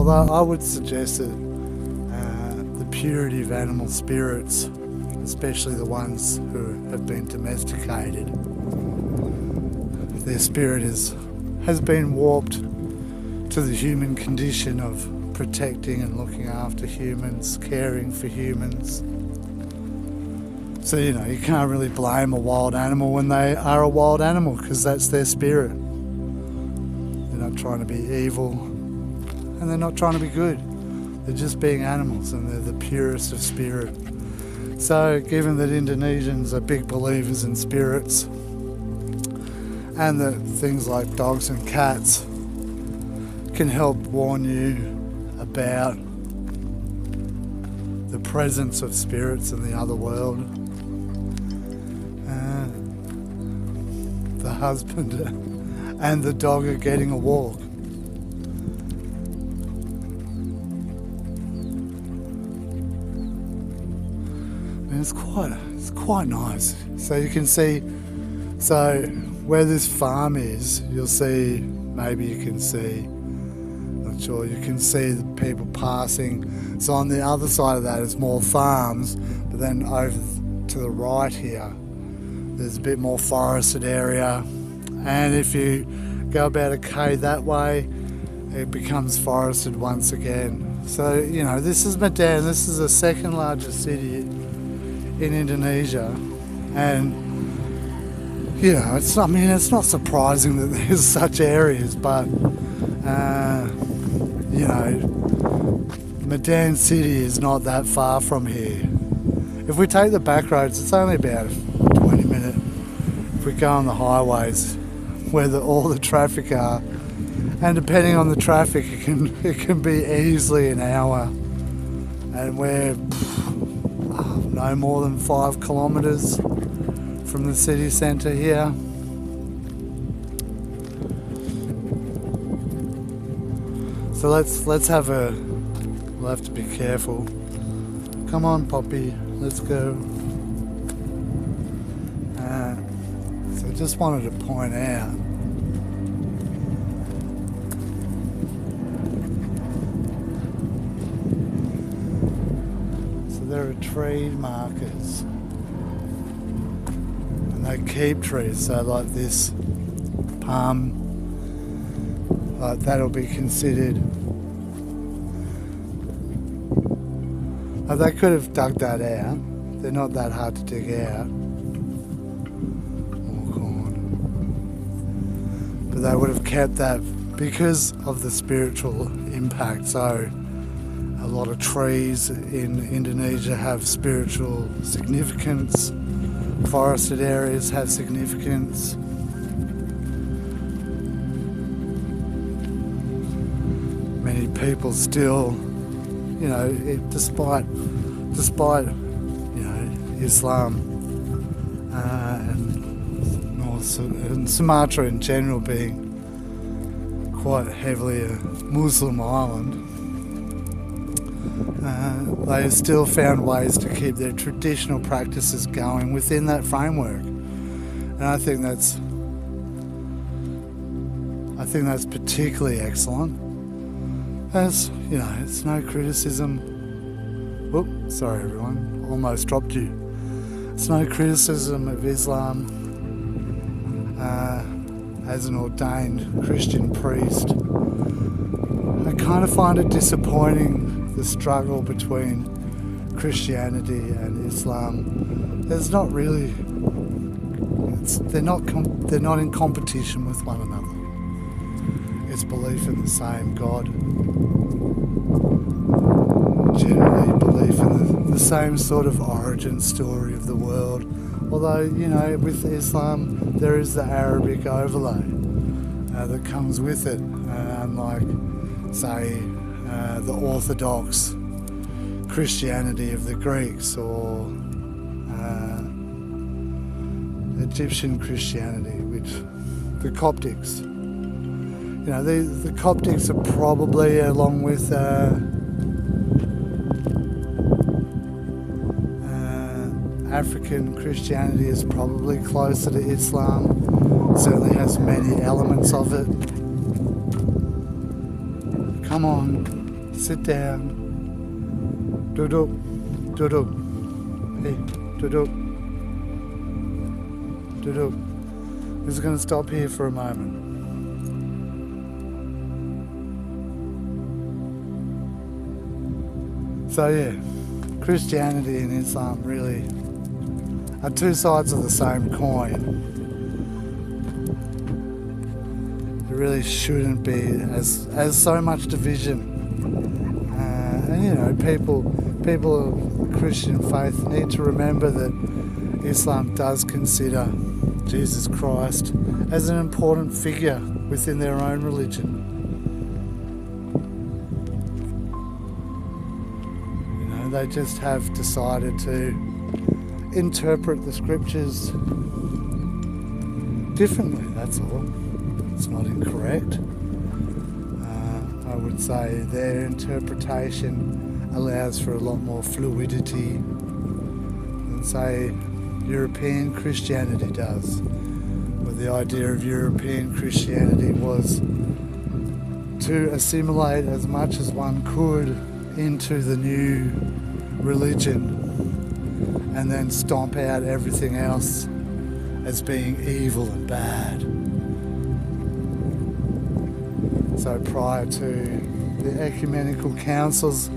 Although I would suggest that the purity of animal spirits, especially the ones who have been domesticated, their spirit has been warped to the human condition of protecting and looking after humans, caring for humans. So, you know, you can't really blame a wild animal when they are a wild animal, because that's their spirit. They're not trying to be evil, and they're not trying to be good. They're just being animals, and they're the purest of spirit. So, given that Indonesians are big believers in spirits, and that things like dogs and cats can help warn you about the presence of spirits in the other world, the husband and the dog are getting a walk. And it's quite nice. So you can see, so where this farm is, you'll see, maybe you can see, not sure, you can see the people passing. So on the other side of that is more farms, but then over to the right here, there's a bit more forested area. And if you go about a K that way, it becomes forested once again. So, you know, this is Medan. This is the second largest city in Indonesia. And, you know, it's not surprising that there's such areas, but, you know, Medan City is not that far from here. If we take the back roads, it's only about 20 minutes. If we go on the highways where all the traffic are, and depending on the traffic, it can be easily an hour, and we're no more than 5 kilometres from the city centre here. So let's have we'll have to be careful. Come on, Poppy, let's go. So I just wanted to point out there are tree markers, and they keep trees. So like this palm, like that'll be considered. They could have dug that out. They're not that hard to dig out. Oh God. But they would have kept that because of the spiritual impact. So a lot of trees in Indonesia have spiritual significance. Forested areas have significance. Many people still, you know, despite you know, Islam and Sumatra in general being quite heavily a Muslim island, they still found ways to keep their traditional practices going within that framework, and I think that's particularly excellent. As you know, it's no criticism. Whoop, sorry everyone, almost dropped you. It's no criticism of Islam. As an ordained Christian priest, I kind of find it disappointing, the struggle between Christianity and Islam. There's not really, they're not in competition with one another. It's belief in the same God. Generally belief in the same sort of origin story of the world. Although, you know, with Islam, there is the Arabic overlay that comes with it, unlike, say, the Orthodox Christianity of the Greeks or Egyptian Christianity, which the Coptics. You know, the Coptics are probably, along with African Christianity, is probably closer to Islam. It certainly has many elements of it. Come on. Sit down. Duduk. Duduk. Hey, duduk. Duduk. I'm just going to stop here for a moment. So yeah, Christianity and Islam really are two sides of the same coin. There really shouldn't be as so much division. And you know, people of Christian faith need to remember that Islam does consider Jesus Christ as an important figure within their own religion. You know, they just have decided to interpret the scriptures differently, that's all. It's not incorrect. I would say their interpretation allows for a lot more fluidity than, say, European Christianity does. Well, the idea of European Christianity was to assimilate as much as one could into the new religion and then stomp out everything else as being evil and bad. So prior to the ecumenical councils,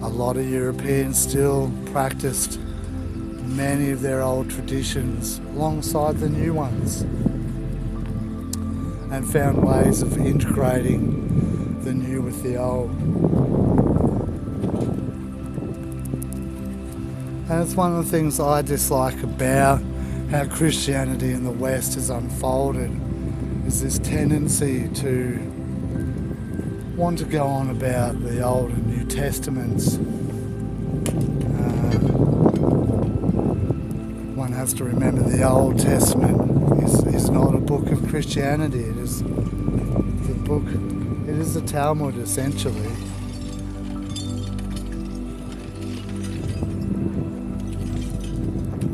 a lot of Europeans still practiced many of their old traditions alongside the new ones and found ways of integrating the new with the old. And it's one of the things I dislike about how Christianity in the West has unfolded, is this tendency to want to go on about the Old and New Testaments. One has to remember the Old Testament is not a book of Christianity. It is the Talmud, essentially.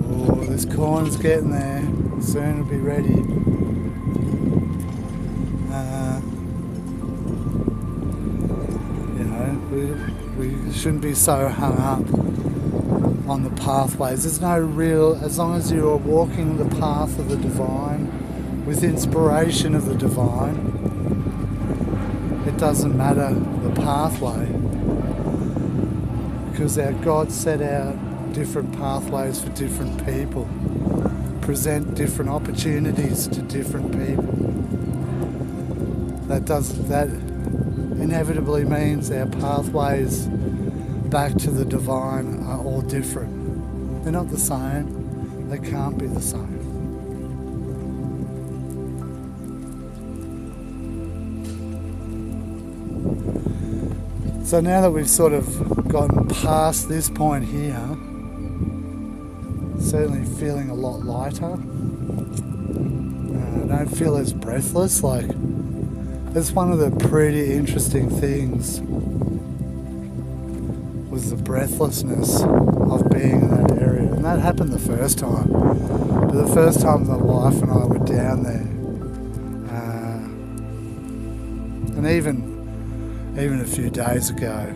Oh, this corn's getting there. Soon it'll be ready. We shouldn't be so hung up on the pathways. There's no real, as long as you are walking the path of the divine, with inspiration of the divine, it doesn't matter the pathway, because our God set out different pathways for different people, present different opportunities to different people. That inevitably means our pathways back to the divine are all different. They're not the same. They can't be the same. So now that we've sort of gotten past this point here, certainly feeling a lot lighter. I don't feel as breathless. Like, that's one of the pretty interesting things, was the breathlessness of being in that area. And that happened the first time. But the first time my wife and I were down there, and even a few days ago,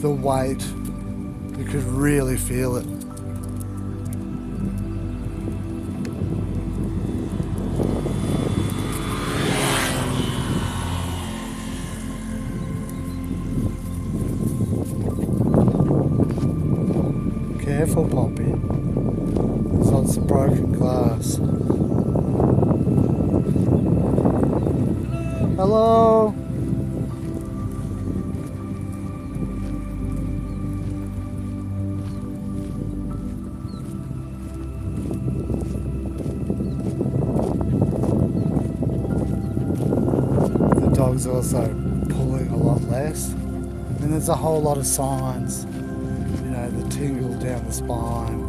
the weight, you could really feel it. Careful, Poppy. There's lots of broken glass. Hello? The dog's also pulling a lot less. And there's a whole lot of signs. You know, the tingle down the spine,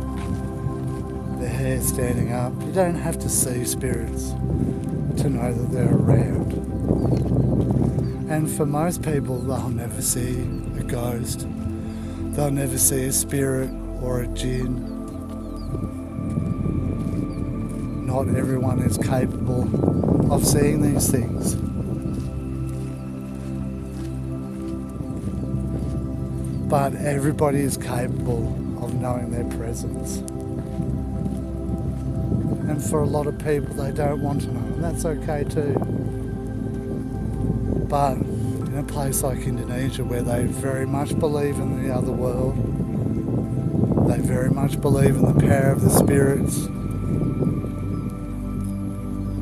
the hair standing up. You don't have to see spirits to know that they're around. And for most people, they'll never see a ghost. They'll never see a spirit or a jinn. Not everyone is capable of seeing these things. but everybody is capable of knowing their presence. And for a lot of people, they don't want to know, and that's okay too. But in a place like Indonesia, where they very much believe in the other world, they very much believe in the power of the spirits,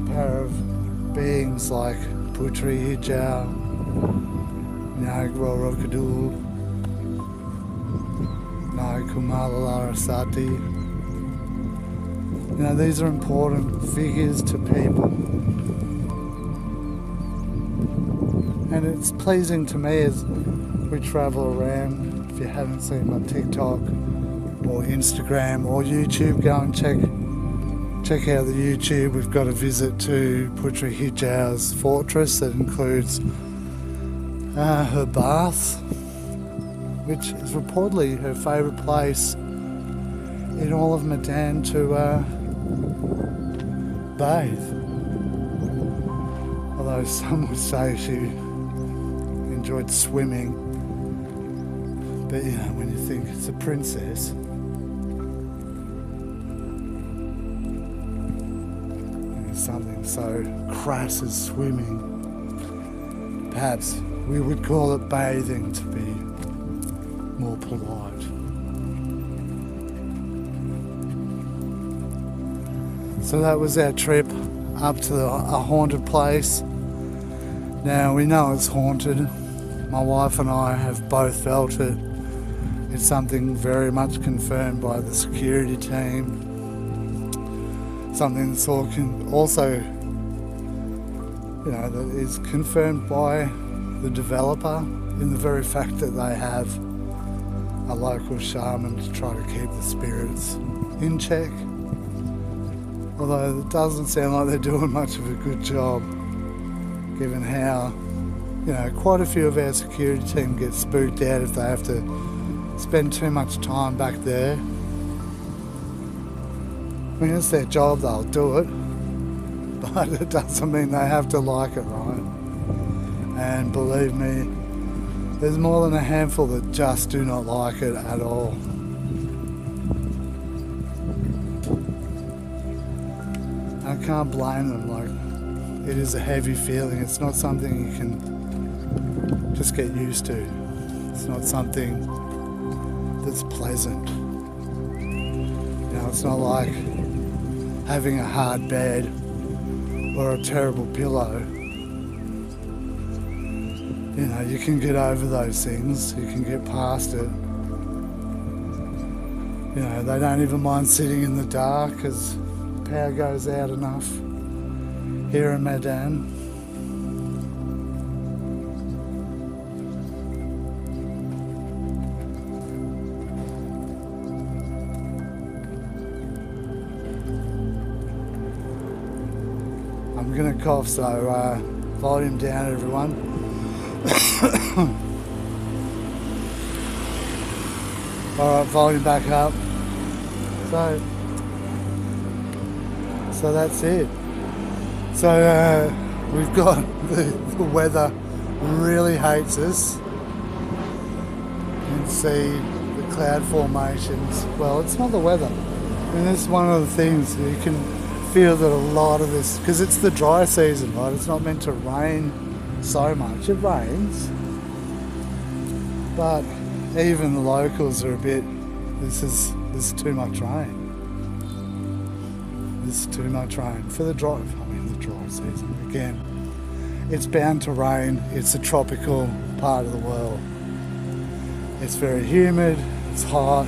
the power of beings like Putri Hijau, Nyai Roro Kidul, Nyai Kumala Larasati. You know, these are important figures to people. And it's pleasing to me as we travel around. If you haven't seen my TikTok or Instagram or YouTube, go and check out the YouTube. We've got a visit to Putri Hijau's fortress that includes her bath, which is reportedly her favourite place in all of Medan to bathe. Although some would say she enjoyed swimming. But you know, when you think it's a princess, something so crass as swimming, perhaps we would call it bathing to be more polite. So that was our trip up to a haunted place. Now we know it's haunted. My wife and I have both felt it. It's something very much confirmed by the security team. Something that's also, you know, that is confirmed by the developer in the very fact that they have a local shaman to try to keep the spirits in check. Although it doesn't sound like they're doing much of a good job, given how, you know, quite a few of our security team get spooked out if they have to spend too much time back there. I mean, it's their job, they'll do it, but it doesn't mean they have to like it, right? And believe me, there's more than a handful that just do not like it at all. I can't blame them. Like, it is a heavy feeling. It's not something you can just get used to. It's not something that's pleasant. You know, it's not like having a hard bed or a terrible pillow. You know, you can get over those things. You can get past it. You know, they don't even mind sitting in the dark because power goes out enough here in Medan. I'm gonna cough, so volume down, everyone. Alright, volume back up. So that's it. So we've got the weather really hates us. You can see the cloud formations. Well, it's not the weather. And it's one of the things you can feel that a lot of this, because it's the dry season, right? It's not meant to rain so much. It rains, but even the locals are a bit, this is too much rain. This is too much rain for the dry season. Again, it's bound to rain. It's a tropical part of the world. It's very humid, it's hot,